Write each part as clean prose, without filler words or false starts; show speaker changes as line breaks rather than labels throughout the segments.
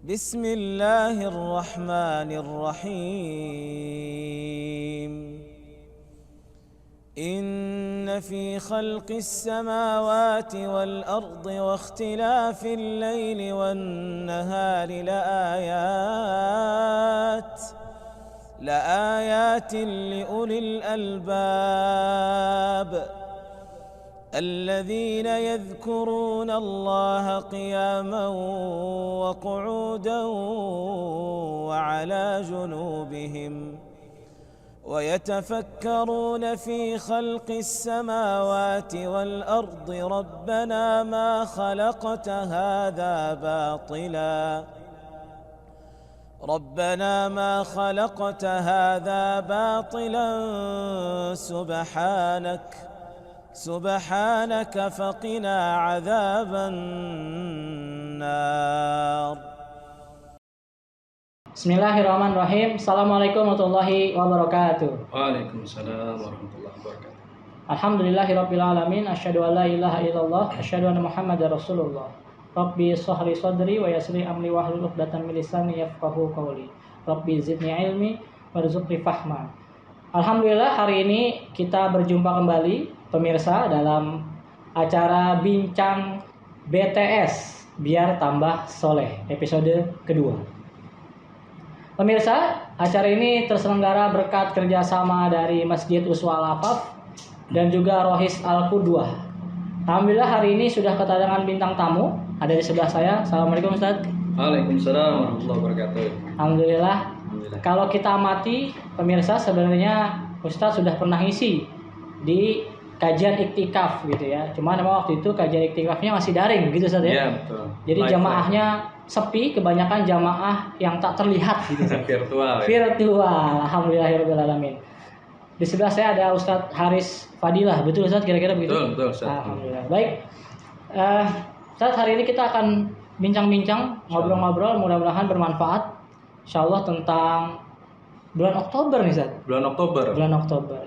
بسم الله الرحمن الرحيم إن في خلق السماوات والأرض واختلاف الليل والنهار لآيات لأولي الألباب الذين يذكرون الله قياما وقعودا وعلى جنوبهم ويتفكرون في خلق السماوات والأرض ربنا ما خلقت هذا باطلا سبحانك فقنا عذاب النار.
Bismillahirrahmanirrahim. Assalamualaikum warahmatullahi wabarakatuh.
Waalaikumsalam warahmatullahi wabarakatuh.
Alhamdulillahirabbil alamin. Asyhadu an la ilaha illallah, asyhadu anna Muhammadar Rasulullah. Rabbi shrah li sadri wa yassir li amri wahlul 'uqdatam min lisani yafqahu qawli. Rabbi zidni ilmi warzuqni fahma. Alhamdulillah, hari ini kita berjumpa kembali pemirsa dalam acara Bincang BTS Biar Tambah Soleh episode kedua. Pemirsa, acara ini terselenggara berkat kerjasama dari Masjid Uswah Al-Afaf dan juga Rohis Al-Qudwah. Alhamdulillah, hari ini sudah kedatangan bintang tamu, ada di sebelah saya. Assalamualaikum Ustaz.
Waalaikumsalam warahmatullahi wabarakatuh.
Alhamdulillah. Kalau kita amati pemirsa, sebenarnya Ustaz sudah pernah isi di kajian iktikaf gitu ya. Cuma memang waktu itu kajian iktikafnya masih daring gitu Ustaz ya.
Iya, betul.
Jadi jamaahnya sepi, kebanyakan jamaah yang tak terlihat gitu.
Virtual.
Virtual. Alhamdulillahirabbil alamin. Di sebelah saya ada Ustaz Haris Fadilah. Betul Ustaz, kira-kira begitu?
Betul Ustaz.
Alhamdulillah. Baik. Ustaz, hari ini kita akan bincang-bincang, ngobrol-ngobrol, mudah-mudahan bermanfaat. Insyaallah tentang bulan Oktober nih Ustaz.
Bulan Oktober.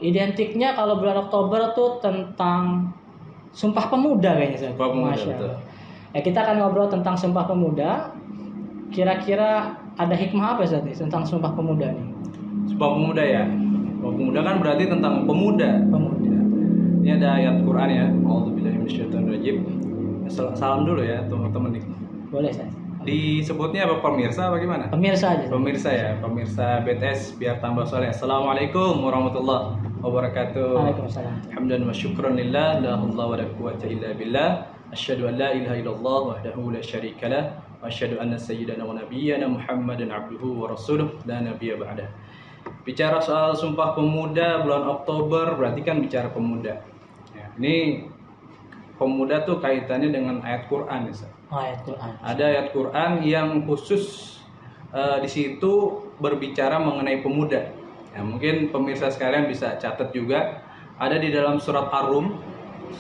Identiknya kalau bulan Oktober tuh tentang Sumpah Pemuda kayaknya Ustaz.
Sumpah Pemuda, betul.
Ya, kita akan ngobrol tentang Sumpah Pemuda. Kira-kira ada hikmah apa Ustaz nih tentang Sumpah Pemuda nih?
Sumpah Pemuda ya. Sumpah Pemuda kan berarti tentang pemuda. Ini ada ayat Quran ya. A'udzubillahi minasyaitonirrajim. Salam dulu ya teman-teman nih.
Boleh Ustaz.
Disebutnya apa pemirsa bagaimana?
Pemirsa aja.
Pemirsa ya, pemirsa BTS Biar Tambah Soleh. Assalamualaikum warahmatullahi wabarakatuh.
Waalaikumsalam.
Hamdan wa syukran lillah, la haula wa la quwwata illa billah. Asyhadu an la ilaha illallah wahdahu la syarika lah wa asyhadu anna sayyidana wa nabiyyana Muhammadan abduhu wa rasuluh la nabiyya ba'dah. Bicara soal Sumpah Pemuda bulan Oktober berarti kan bicara pemuda. Ya, ini pemuda tuh kaitannya dengan ayat Quran ya.
Ayat Quran.
Ada ayat Quran yang khusus di situ berbicara mengenai pemuda. Ya, mungkin pemirsa sekalian bisa catat juga. Ada di dalam surat Ar-Rum,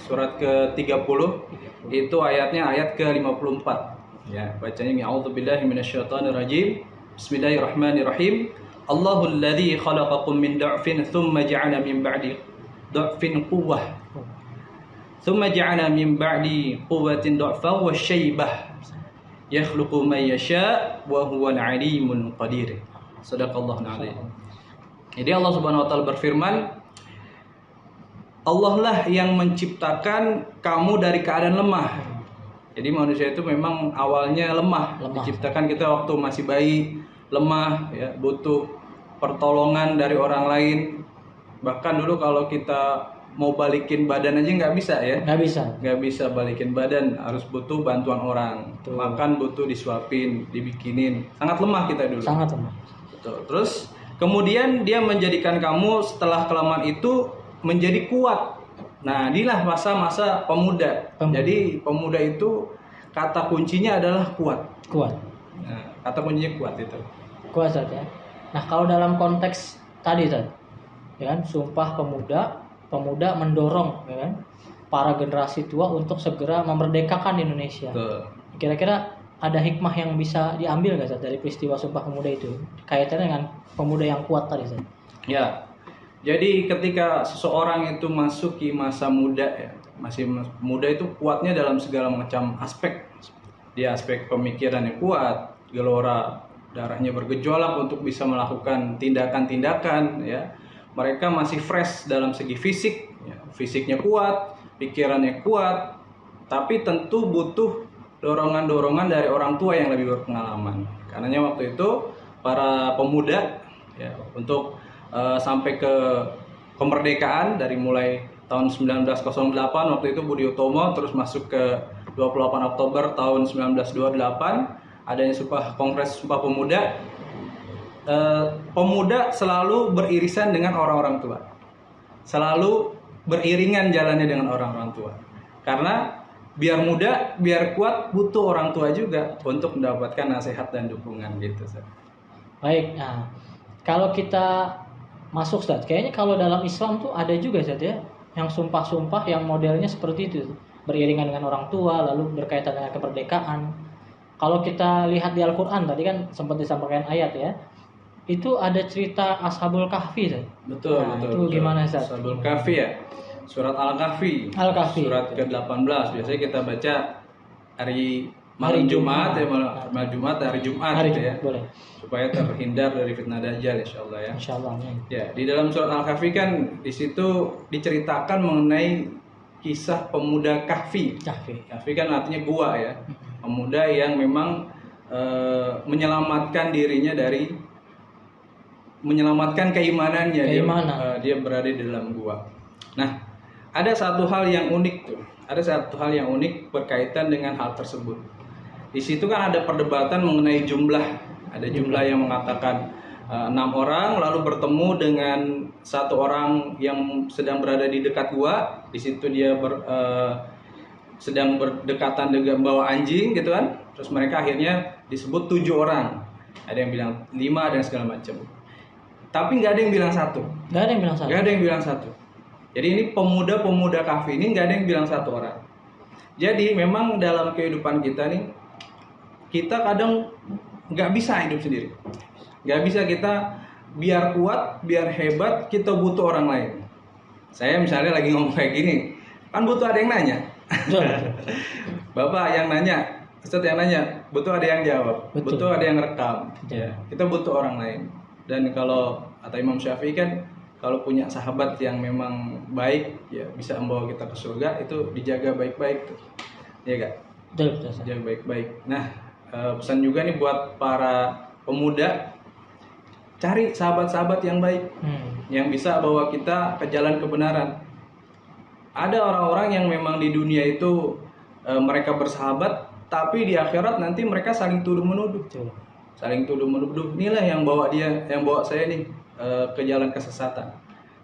surat ke-30, itu ayatnya ayat ke-54. Ya, bacanya a'udzubillahi minasyaitonirrajim. Bismillahirrahmanirrahim. Allahul ladzi khalaqakum min da'fin tsumma ja'ala min ba'di da'fin quwwah. ثم جعل من بعد قوة ضعفا وشيبة يخلق من يشاء وهو العليم القدير. Sadaqallahul azim. Jadi Allah Subhanahu wa taala berfirman, Allah lah yang menciptakan kamu dari keadaan lemah. Jadi manusia itu memang awalnya lemah. Diciptakan kita waktu masih bayi, lemah ya, butuh pertolongan dari orang lain. Bahkan dulu kalau kita mau balikin badan aja nggak bisa ya. Nggak bisa balikin badan, harus butuh bantuan orang. Betul. Makan butuh disuapin, dibikinin. Sangat lemah kita dulu.
Sangat lemah.
Betul. Terus kemudian dia menjadikan kamu setelah kelamaan itu menjadi kuat. Nah, inilah masa-masa pemuda. Jadi pemuda itu kata kuncinya adalah kuat. Nah, kata kuncinya kuat itu.
Kuat saja. Nah, kalau dalam konteks tadi Ustaz, ya kan, Sumpah Pemuda mendorong ya kan, para generasi tua untuk segera memerdekakan Indonesia.
Betul.
Kira-kira ada hikmah yang bisa diambil nggak Ustaz dari peristiwa Sumpah Pemuda itu kaitannya dengan pemuda yang kuat tadi Ustaz?
Ya. Jadi ketika seseorang itu masuki masa muda ya, masih muda itu kuatnya dalam segala macam aspek. Dia aspek pemikirannya kuat, gelora darahnya bergejolak untuk bisa melakukan tindakan-tindakan, ya. Mereka masih fresh dalam segi fisik, ya. Fisiknya kuat, pikirannya kuat, tapi tentu butuh dorongan-dorongan dari orang tua yang lebih berpengalaman. Karenanya waktu itu para pemuda, ya, untuk sampai ke kemerdekaan dari mulai tahun 1908 waktu itu Budi Utomo, terus masuk ke 28 Oktober tahun 1928 adanya Kongres Sumpah Pemuda. Pemuda selalu beririsan dengan orang-orang tua, selalu beriringan jalannya dengan orang-orang tua, karena biar muda, biar kuat butuh orang tua juga untuk mendapatkan nasihat dan dukungan gitu.
Baik, nah kalau kita masuk Ustaz, kayaknya kalau dalam Islam tuh ada juga Ustaz ya, yang sumpah-sumpah yang modelnya seperti itu, beriringan dengan orang tua, lalu berkaitan dengan kemerdekaan. Kalau kita lihat di Al-Quran tadi kan sempat disampaikan ayat ya, itu ada cerita Ashabul Kahfi Ustaz.
Betul,
nah,
betul.
Itu
betul.
gimana Ustaz?
Ashabul Kahfi ya, surat Al-Kahfi.
Al-Kahfi.
Surat ke-18 biasanya kita baca hari malam Jumat ya, malam Jumat, hari Jumat
hari
gitu ya.
Boleh.
Supaya terhindar dari fitnah Dajjal insyaallah ya.
Insyaallah.
Ya, di dalam surat Al-Kahfi kan di situ diceritakan mengenai kisah pemuda Kahfi. Kahfi kan artinya gua ya. Pemuda yang memang menyelamatkan dirinya dari menyelamatkan keimanannya. Dia berada di dalam gua. Nah, ada satu hal yang unik tuh. Ada satu hal yang unik berkaitan dengan hal tersebut. Di situ kan ada perdebatan mengenai jumlah. Ada jumlah yang mengatakan 6 orang lalu bertemu dengan satu orang yang sedang berada di dekat gua. Di situ dia sedang berdekatan dengan bawa anjing gitu kan. Terus mereka akhirnya disebut 7 orang. Ada yang bilang 5 dan segala macam. Tapi nggak ada yang bilang satu.
Nggak ada yang bilang satu.
Nggak ada yang bilang satu. Jadi ini pemuda-pemuda Kahfi ini nggak ada yang bilang satu orang. Jadi memang dalam kehidupan kita nih, kita kadang nggak bisa hidup sendiri. Nggak bisa kita biar kuat, biar hebat, kita butuh orang lain. Saya misalnya lagi ngomong kayak gini, kan butuh ada yang nanya. Bapak yang nanya, Ustadz yang nanya, butuh ada yang jawab, butuh ada yang rekam. Ya, kita butuh orang lain. Dan kalau kata Imam Syafi'i kan, kalau punya sahabat yang memang baik, ya bisa membawa kita ke surga, itu dijaga baik-baik tuh. Iya gak?
Betul.
Jaga baik-baik. Nah, pesan juga nih buat para pemuda, cari sahabat-sahabat yang baik, yang bisa bawa kita ke jalan kebenaran. Ada orang-orang yang memang di dunia itu mereka bersahabat, tapi di akhirat nanti mereka saling tuduh-menuduh. Saling tuduh-menuduh. Inilah yang bawa saya nih ke jalan kesesatan.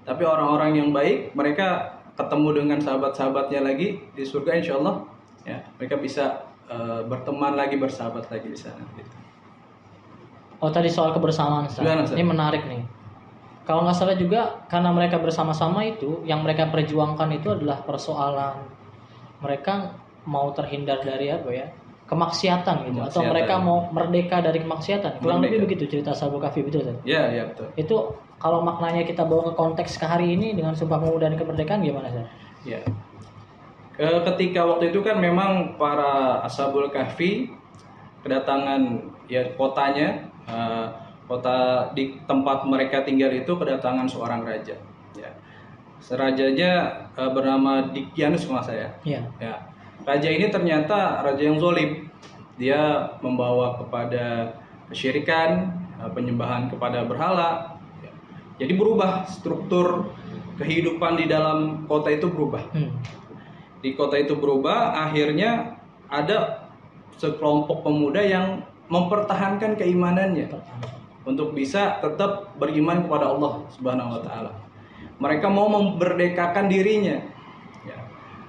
Tapi orang-orang yang baik, mereka ketemu dengan sahabat-sahabatnya lagi di surga insyaallah, ya mereka bisa berteman lagi, bersahabat lagi di sana. Gitu.
Oh tadi soal kebersamaan, Ustaz. Ini menarik nih. Kalau nggak salah juga karena mereka bersama-sama itu, yang mereka perjuangkan itu adalah persoalan mereka mau terhindar dari apa ya? Kemaksiatan gitu, atau mereka mau merdeka dari kemaksiatan. Kurang lebih begitu cerita Ashabul Kahfi, betul Ustaz?
Iya betul.
Itu kalau maknanya kita bawa ke konteks ke hari ini dengan Sumpah Pemuda dan Kemerdekaan gimana Ustaz?
Ya. Ketika waktu itu kan memang para Ashabul Kahfi kedatangan ya kotanya, kota di tempat mereka tinggal itu kedatangan seorang raja. Ya. Rajanya bernama Dikyanus kalau saya.
Iya.
Ya. Raja ini ternyata raja yang zalim. Dia membawa kepada kesyirikan, penyembahan kepada berhala. Ya. Jadi berubah struktur kehidupan di dalam kota itu berubah. Di kota itu berubah, akhirnya ada sekelompok pemuda yang mempertahankan keimanannya untuk bisa tetap beriman kepada Allah Subhanahu wa taala. Mereka mau memerdekakan dirinya. Ya.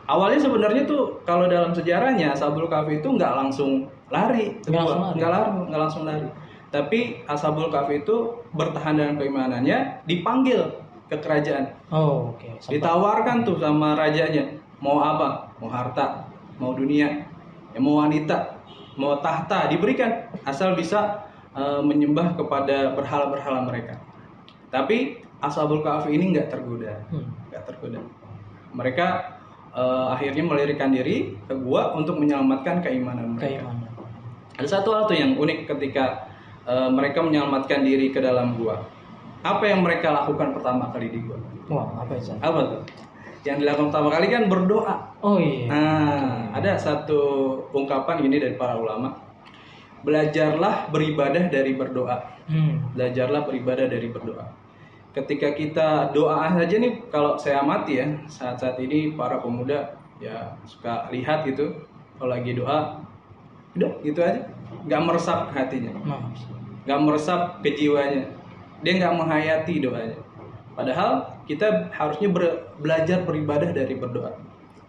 Awalnya sebenarnya tuh kalau dalam sejarahnya Ashabul Kahfi itu nggak langsung lari, nggak langsung lari. Tapi Ashabul Kahfi itu bertahan dengan keimanannya, dipanggil ke kerajaan.
Oh, oke.
Ditawarkan tuh sama rajanya, mau apa? Mau harta, mau dunia, ya mau wanita, mau tahta, diberikan asal bisa menyembah kepada berhala-berhala mereka. Tapi Ashabul Kahfi ini nggak tergoda. Mereka akhirnya melarikan diri ke gua untuk menyelamatkan keimanan mereka. Ada satu hal tuh yang unik ketika mereka menyelamatkan diri ke dalam gua. Apa yang mereka lakukan pertama kali di gua?
Wah, apa itu?
Apa tuh? Yang dilakukan pertama kali kan berdoa.
Oh iya.
Nah, ada satu ungkapan gini dari para ulama. Belajarlah beribadah dari berdoa. Belajarlah beribadah dari berdoa. Ketika kita doa saja nih, kalau saya amati ya, saat-saat ini para pemuda ya suka lihat gitu, kalau lagi doa, udah gitu aja, nggak meresap ke hatinya, nggak meresap ke jiwanya, dia nggak menghayati doanya. Padahal kita harusnya belajar beribadah dari berdoa.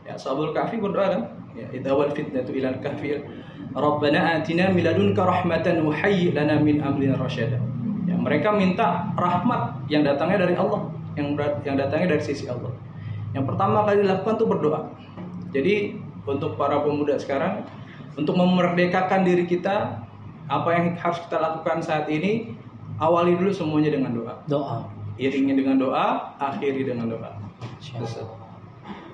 Ya, Ashabul Kahfi berdoa kan? Ya, idawal fitnatu ilal kahfi, Rabbana atina min ladunka rahmatan wa hayyi lana min amrina rasyada. Ya, mereka minta rahmat yang datangnya dari Allah, yang datangnya dari sisi Allah. Yang pertama kali dilakukan tuh berdoa. Jadi untuk para pemuda sekarang, untuk memerdekakan diri kita, apa yang harus kita lakukan saat ini, awali dulu semuanya dengan doa.
Doa.
Iringi dengan doa, akhiri dengan doa.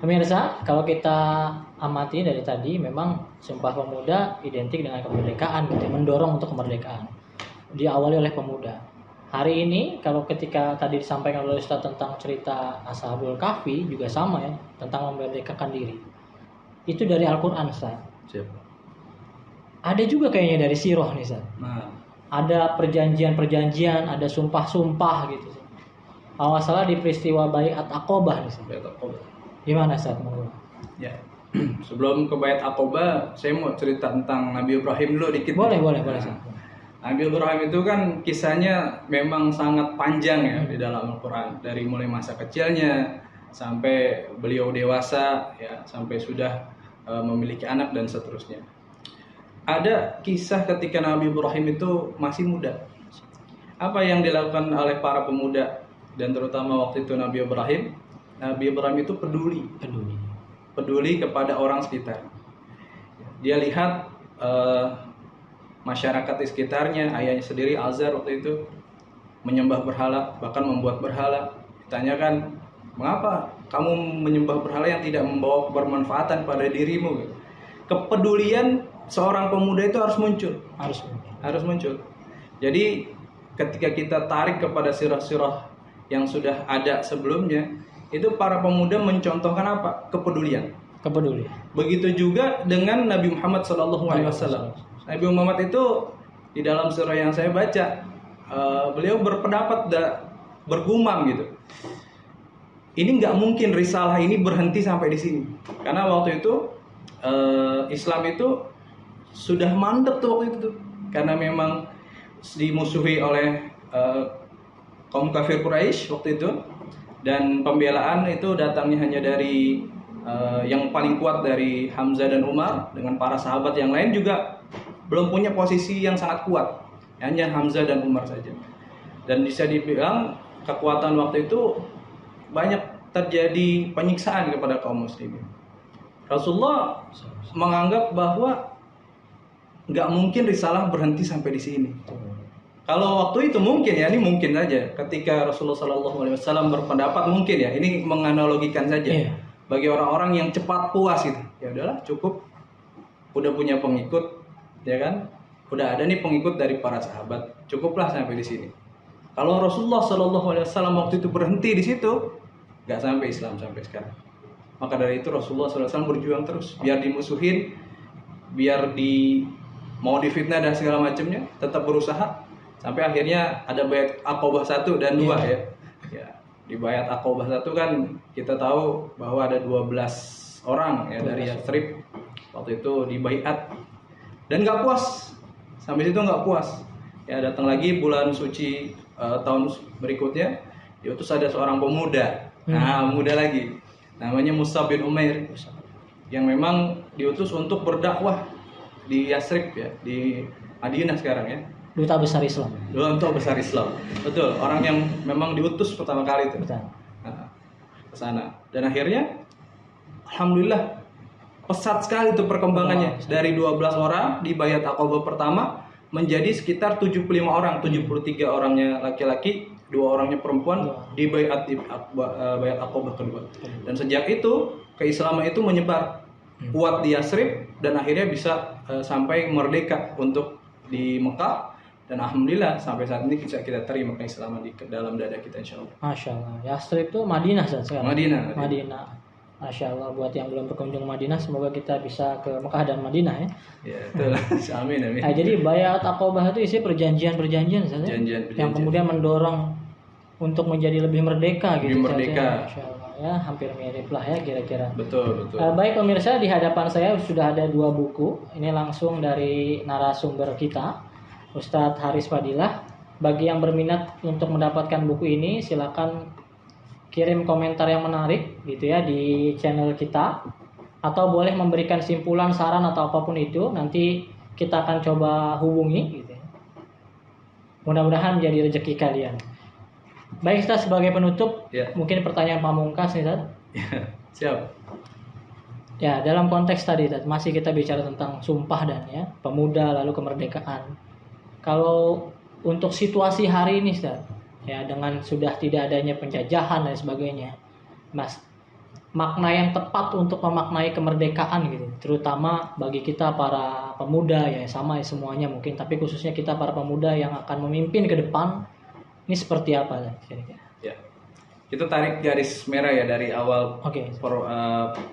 Pemirsa, kalau kita amati dari tadi, memang Sumpah Pemuda identik dengan kemerdekaan, gitu, mendorong untuk kemerdekaan. Diawali oleh pemuda. Hari ini, kalau ketika tadi disampaikan oleh Ustaz tentang cerita Ashabul Kahfi, juga sama ya, tentang memerdekakan diri. Itu dari Al-Quran, Ustaz. Ada juga kayaknya dari Sirah nih, Ustaz.
Nah,
ada perjanjian-perjanjian, ada sumpah-sumpah gitu. Kalau nggak salah di peristiwa Baiat Aqobah nih.
Baiat Aqobah.
Gimana saat menurut?
Ya. Sebelum ke Baiat Aqobah, saya mau cerita tentang Nabi Ibrahim dulu dikit.
Boleh.
Nabi Ibrahim itu kan kisahnya memang sangat panjang ya di dalam Al-Quran. Dari mulai masa kecilnya sampai beliau dewasa, ya sampai sudah memiliki anak dan seterusnya. Ada kisah ketika Nabi Ibrahim itu masih muda. Apa yang dilakukan oleh para pemuda dan terutama waktu itu Nabi Ibrahim itu peduli kepada orang sekitar. Dia lihat masyarakat di sekitarnya, ayahnya sendiri Azar waktu itu menyembah berhala, bahkan membuat berhala. Ditanyakan, mengapa kamu menyembah berhala yang tidak membawa bermanfaatan pada dirimu? Kepedulian seorang pemuda itu harus muncul. Jadi ketika kita tarik kepada sirah-sirah yang sudah ada sebelumnya, itu para pemuda mencontohkan apa? Kepedulian. Begitu juga dengan Nabi Muhammad SAW. Nabi Muhammad itu di dalam surah yang saya baca, beliau berpendapat bergumam gitu. Ini nggak mungkin risalah ini berhenti sampai di sini, karena waktu itu Islam itu sudah mandek tuh waktu itu, karena memang dimusuhi oleh kaum kafir Quraisy waktu itu, dan pembelaan itu datangnya hanya dari yang paling kuat dari Hamzah dan Umar, dengan para sahabat yang lain juga belum punya posisi yang sangat kuat, hanya Hamzah dan Umar saja. Dan bisa dibilang kekuatan waktu itu banyak terjadi penyiksaan kepada kaum muslimin. Rasulullah menganggap bahwa nggak mungkin risalah berhenti sampai di sini. Kalau waktu itu mungkin ya, ini mungkin saja. Ketika Rasulullah SAW berpendapat mungkin ya, ini menganalogikan saja. Bagi orang-orang yang cepat puas gitu, ya udahlah cukup, udah punya pengikut, ya kan? Udah ada nih pengikut dari para sahabat, cukuplah sampai di sini. Kalau Rasulullah SAW waktu itu berhenti di situ, nggak sampai Islam sampai sekarang. Maka dari itu Rasulullah SAW berjuang terus, biar dimusuhin, biar mau difitnah dan segala macamnya, tetap berusaha. Sampai akhirnya ada Baiat Aqobah 1 dan 2 ya. Di Baiat Aqobah 1 kan kita tahu bahwa ada 12 orang ya dari Yathrib waktu itu di baiat, dan nggak puas. Sampai situ nggak puas. Ya datang lagi bulan suci tahun berikutnya, diutus ada seorang pemuda. Muda lagi. Namanya Mus'ab bin Umair, yang memang diutus untuk berdakwah di Yathrib ya, di Madinah sekarang ya.
Duta besar Islam. Betul, orang yang memang diutus pertama kali itu. Ke sana. Dan akhirnya alhamdulillah pesat sekali itu perkembangannya. Dari 12 orang di Baiat Aqobah pertama menjadi sekitar 75 orang, 73 orangnya laki-laki, 2 orangnya perempuan di Baiat Aqobah kedua. Dan sejak itu keislaman itu menyebar kuat di Yathrib,
dan akhirnya bisa sampai merdeka untuk di Mekah, dan alhamdulillah sampai saat ini kita terima keislaman di dalam dada kita insyaallah.
Masya Allah. Yastrib itu Madinah sekarang.
Madinah.
Masya Allah, buat yang belum berkunjung Madinah, semoga kita bisa ke Mekah dan Madinah ya.
Ya, betul. Amin.
Nah, jadi Baiat Aqabah itu isi perjanjian-perjanjian Ustaz, ya? Yang kemudian mendorong untuk menjadi lebih merdeka gitu.
Lebih merdeka.
Masya Allah ya, hampir mirip lah ya kira-kira.
Betul.
Baik pemirsa, di hadapan saya sudah ada 2 buku. Ini langsung dari narasumber kita, Ustadz Haris Fadilah. Bagi yang berminat untuk mendapatkan buku ini, silakan kirim komentar yang menarik gitu ya di channel kita, atau boleh memberikan simpulan, saran atau apapun itu, nanti kita akan coba hubungi gitu ya. Mudah-mudahan menjadi rezeki kalian. Baik Ustaz, sebagai penutup mungkin pertanyaan pamungkas nih Ustaz.
Siap.
Ya, dalam konteks tadi Ustaz, masih kita bicara tentang sumpah dan ya pemuda lalu kemerdekaan. Kalau untuk situasi hari ini Ustaz, ya dengan sudah tidak adanya penjajahan dan sebagainya, Mas, makna yang tepat untuk memaknai kemerdekaan gitu, terutama bagi kita para pemuda ya, sama ya semuanya mungkin, tapi khususnya kita para pemuda yang akan memimpin ke depan, ini seperti apa kira-kira?
Ya, kita tarik garis merah ya dari awal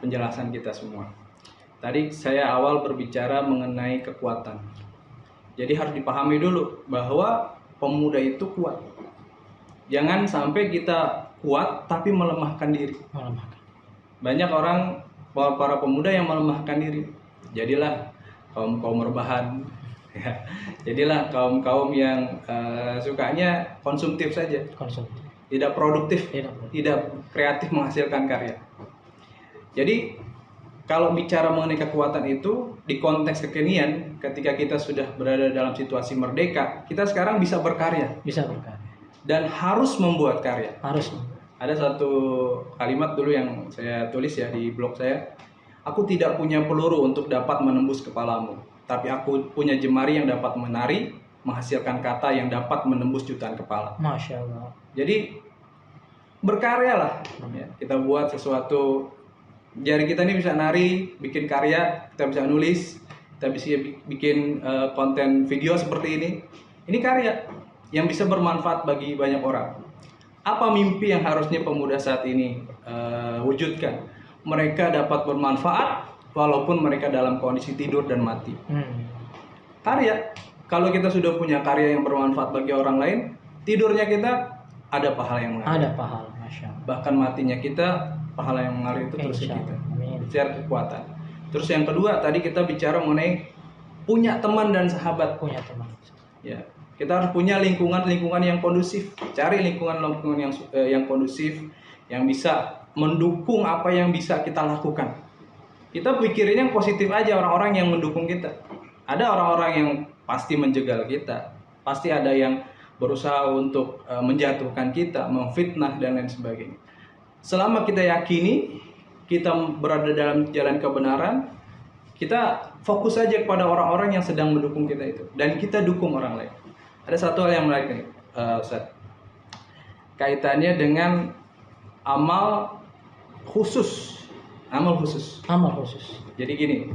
penjelasan kita semua. Tadi saya awal berbicara mengenai kekuatan. Jadi harus dipahami dulu bahwa pemuda itu kuat. Jangan sampai kita kuat tapi melemahkan diri. Banyak orang, para pemuda yang melemahkan diri. Jadilah kaum rebahan. Ya. Jadilah kaum yang sukanya konsumtif saja. Tidak produktif, tidak kreatif menghasilkan karya. Jadi kalau bicara mengenai kekuatan itu di konteks kekinian, ketika kita sudah berada dalam situasi merdeka, kita sekarang bisa berkarya. Dan harus membuat karya. Ada satu kalimat dulu yang saya tulis ya di blog saya. Aku tidak punya peluru untuk dapat menembus kepalamu, tapi aku punya jemari yang dapat menari, menghasilkan kata yang dapat menembus jutaan kepala.
Masya Allah.
Jadi berkaryalah. Ya, kita buat sesuatu. Jari kita ini bisa nari, bikin karya, kita bisa nulis, kita bisa bikin konten video seperti ini. Ini karya yang bisa bermanfaat bagi banyak orang. Apa mimpi yang harusnya pemuda saat ini wujudkan? Mereka dapat bermanfaat walaupun mereka dalam kondisi tidur dan mati. Karya, kalau kita sudah punya karya yang bermanfaat bagi orang lain, tidurnya kita ada pahala yang mengalir.
Ada pahala, Masya Allah.
Bahkan matinya kita, pahala yang mengalir itu terus kita. Secara kekuatan. Terus yang kedua, tadi kita bicara mengenai punya teman dan sahabat.
Punya teman.
Ya. Kita harus punya lingkungan yang kondusif. Cari lingkungan yang kondusif, yang bisa mendukung apa yang bisa kita lakukan. Kita pikirin yang positif aja, orang-orang yang mendukung kita. Ada orang-orang yang pasti menjegal kita, pasti ada yang berusaha untuk menjatuhkan kita, memfitnah dan lain sebagainya. Selama kita yakini kita berada dalam jalan kebenaran, kita fokus saja kepada orang-orang yang sedang mendukung kita itu, dan kita dukung orang lain. Ada satu hal yang menarik nih, Ustaz. Kaitannya dengan amal khusus. Jadi gini.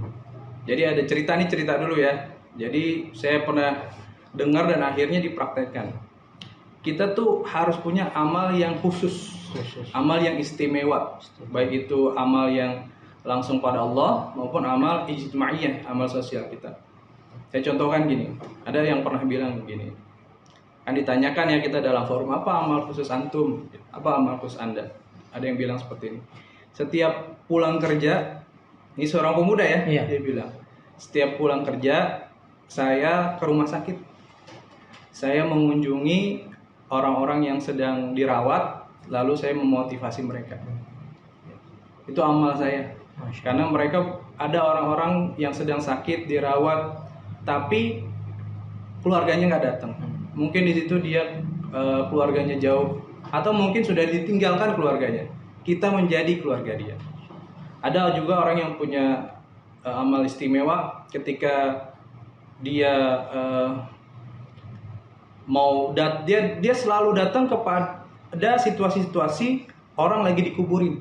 Jadi ada cerita dulu ya. Jadi saya pernah dengar dan akhirnya dipraktekkan. Kita tuh harus punya amal yang khusus. Amal yang istimewa. Baik itu amal yang langsung pada Allah maupun amal ijtimaiyah, amal sosial kita. Saya contohkan gini, ada yang pernah bilang begini, kan ditanyakan ya kita dalam forum, apa amal khusus antum, apa amal khusus anda? Ada yang bilang seperti ini, setiap pulang kerja, ini seorang pemuda ya, dia bilang, setiap pulang kerja saya ke rumah sakit, saya mengunjungi orang-orang yang sedang dirawat, lalu saya memotivasi mereka. Itu amal saya, karena mereka ada orang-orang yang sedang sakit dirawat, tapi keluarganya nggak datang. Mungkin di situ dia keluarganya jauh, atau mungkin sudah ditinggalkan keluarganya. Kita menjadi keluarga dia. Ada juga orang yang punya amal istimewa ketika dia dia selalu datang kepada situasi-situasi orang lagi dikuburin.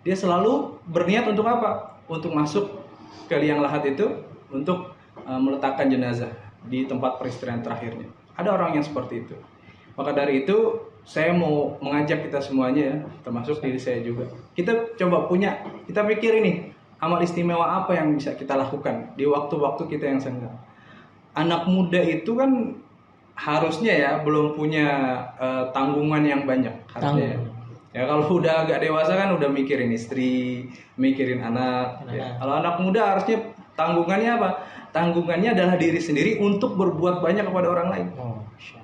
Dia selalu berniat untuk apa? Untuk masuk ke liang lahat itu untuk meletakkan jenazah di tempat peristirahatan terakhirnya. Ada orang yang seperti itu. Maka dari itu saya mau mengajak kita semuanya ya, termasuk diri saya juga. Kita coba kita pikir ini amal istimewa apa yang bisa kita lakukan di waktu-waktu kita yang senggang. Anak muda itu kan harusnya ya belum punya tanggungan yang banyak harusnya. Ya kalau udah agak dewasa kan udah mikirin istri, mikirin anak. Ya. Kalau anak muda harusnya tanggungannya apa? Tanggungannya adalah diri sendiri untuk berbuat banyak kepada orang lain.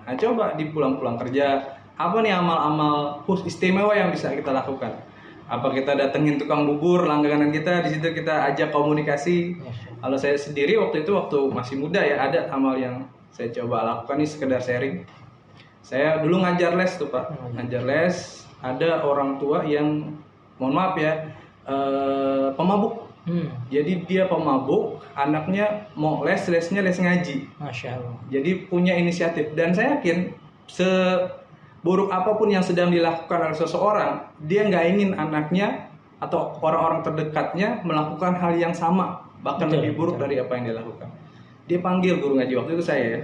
Nah, coba di pulang-pulang kerja, apa nih amal-amal khusus istimewa yang bisa kita lakukan? Apa kita datengin tukang bubur langganan kita, di situ kita ajak komunikasi. Kalau saya sendiri waktu masih muda ya, ada amal yang saya coba lakukan nih sekedar sharing. Saya dulu ngajar les tuh Pak, ngajar les. Ada orang tua yang, mohon maaf ya, pemabuk. Jadi dia pemabuk, anaknya mau lesnya les ngaji.
Masya Allah.
Jadi punya inisiatif, dan saya yakin seburuk apapun yang sedang dilakukan oleh seseorang, dia nggak ingin anaknya atau orang-orang terdekatnya melakukan hal yang sama, bahkan lebih buruk dari apa yang dia lakukan. Dia panggil guru ngaji waktu itu saya ya.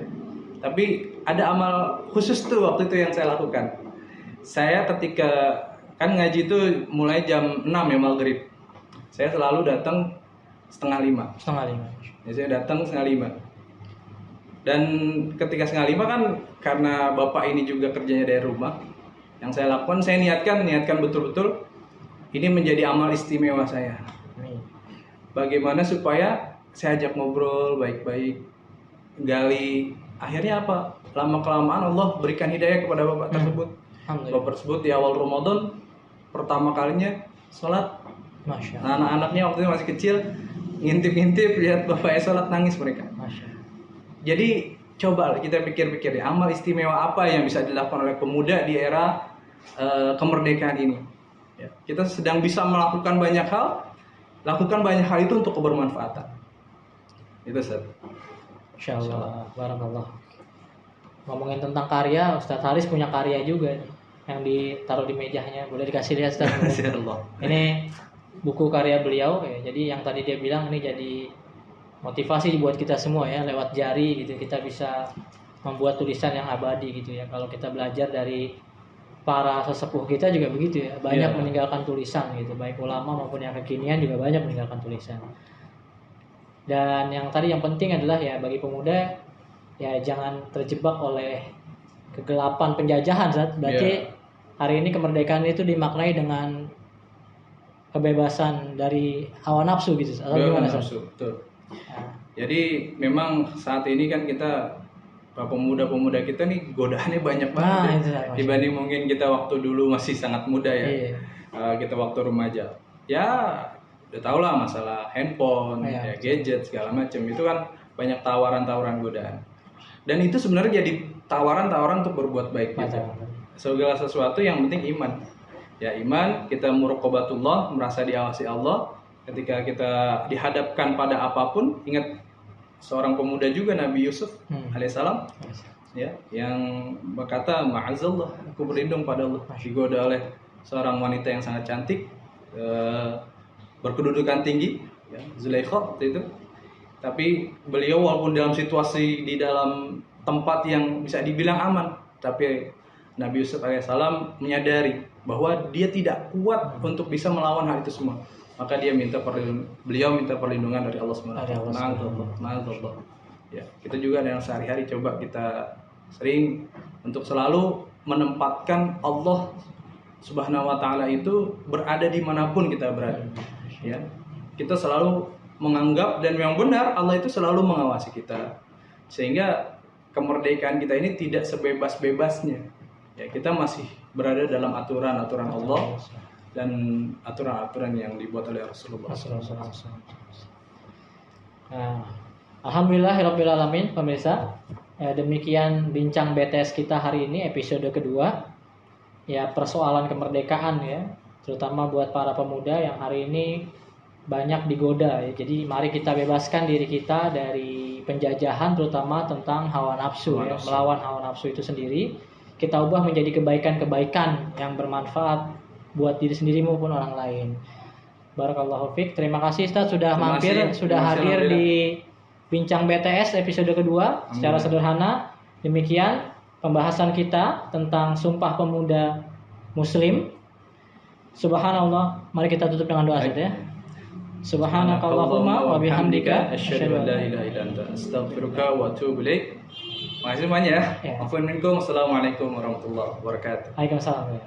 Tapi ada amal khusus tuh waktu itu yang saya lakukan. Saya ketika kan ngaji itu mulai jam 6 ya maghrib. Saya selalu datang setengah 5. Ya, saya datang setengah 5. Dan ketika setengah 5 kan karena bapak ini juga kerjanya dari rumah. Yang saya lakukan, saya niatkan betul-betul ini menjadi amal istimewa saya. Bagaimana supaya saya ajak ngobrol baik-baik, gali. Akhirnya apa? Lama-kelamaan Allah berikan hidayah kepada bapak tersebut. Bapak tersebut di awal Ramadan pertama kalinya sholat. Nah, anak-anaknya waktu itu masih kecil, ngintip-ngintip lihat bapaknya sholat, nangis mereka. Jadi coba kita pikir-pikir ya, amal istimewa apa yang bisa dilakukan oleh pemuda di era kemerdekaan ini. Ya, kita sedang bisa melakukan banyak hal, lakukan banyak hal itu untuk kebermanfaatan. Itu Ustaz.
Insyaallah, barakallah. Ngomongin tentang karya, Ustadz Haris punya karya juga nih, yang ditaruh di mejanya. Boleh dikasih lihat Ustadz? Ini buku karya beliau ya. Jadi yang tadi dia bilang ini jadi motivasi buat kita semua ya, lewat jari gitu kita bisa membuat tulisan yang abadi gitu ya. Kalau kita belajar dari para sesepuh kita juga begitu ya, banyak meninggalkan tulisan gitu, baik ulama maupun yang kekinian juga banyak meninggalkan tulisan. Dan yang tadi yang penting adalah ya bagi pemuda ya jangan terjebak oleh kegelapan penjajahan. Berarti hari ini kemerdekaan itu dimaknai dengan kebebasan dari hawa nafsu gitu atau gimana
nafsu, betul. Jadi memang saat ini kan kita pemuda-pemuda kita nih godaannya banyak banget dibanding mungkin kita waktu dulu masih sangat muda ya. Kita waktu remaja ya udah tau lah masalah handphone, ya gadget segala macam, itu kan banyak tawaran-tawaran godaan. Dan itu sebenarnya jadi tawaran-tawaran untuk berbuat baik gitu. Segala sesuatu yang penting iman. Ya iman, kita muraqabatullah, merasa diawasi Allah. Ketika kita dihadapkan pada apapun, ingat seorang pemuda juga Nabi Yusuf alaihissalam, ya, yang berkata ma'azallah, aku berlindung pada Allah, digoda oleh seorang wanita yang sangat cantik, berkedudukan tinggi, ya, Zulaikha waktu itu. Tapi beliau walaupun dalam situasi di dalam tempat yang bisa dibilang aman, tapi Nabi Yusuf alaihissalam menyadari bahwa dia tidak kuat untuk bisa melawan hal itu semua. Maka beliau minta perlindungan dari Allah Subhanahu wa taala. Ya, kita juga yang sehari-hari coba kita sering untuk selalu menempatkan Allah Subhanahu wa taala itu berada dimanapun kita berada. Ya, kita selalu menganggap dan yang benar Allah itu selalu mengawasi kita, sehingga kemerdekaan kita ini tidak sebebas-bebasnya. Ya, kita masih berada dalam aturan-aturan Allah dan aturan-aturan yang dibuat oleh Rasulullah.
Nah, alhamdulillahirabbil alamin pemirsa. Ya, demikian bincang BTS kita hari ini episode kedua. Ya, persoalan kemerdekaan ya, terutama buat para pemuda yang hari ini banyak digoda ya. Jadi mari kita bebaskan diri kita dari penjajahan, terutama tentang hawa nafsu ya, melawan hawa nafsu itu sendiri. Kita ubah menjadi kebaikan-kebaikan yang bermanfaat buat diri sendiri maupun orang lain. Barakallahu fiik. Terima kasih Ustaz sudah
Terima
mampir,
kasih.
sudah
Terima kasih,
hadir
alhamdulillah.
di Bincang BTS episode kedua secara sederhana. Demikian pembahasan kita tentang Sumpah Pemuda Muslim. Subhanallah. Mari kita tutup dengan doa Ustaz ya. Subhanakallahumma wa bihamdika
asyhadu an la ilaha illa anta astaghfiruka wa atubu ilaik. Makasih semuanya ya.
Ya.
Afwan minkum. Assalamualaikum warahmatullahi wabarakatuh.
Waalaikumsalam.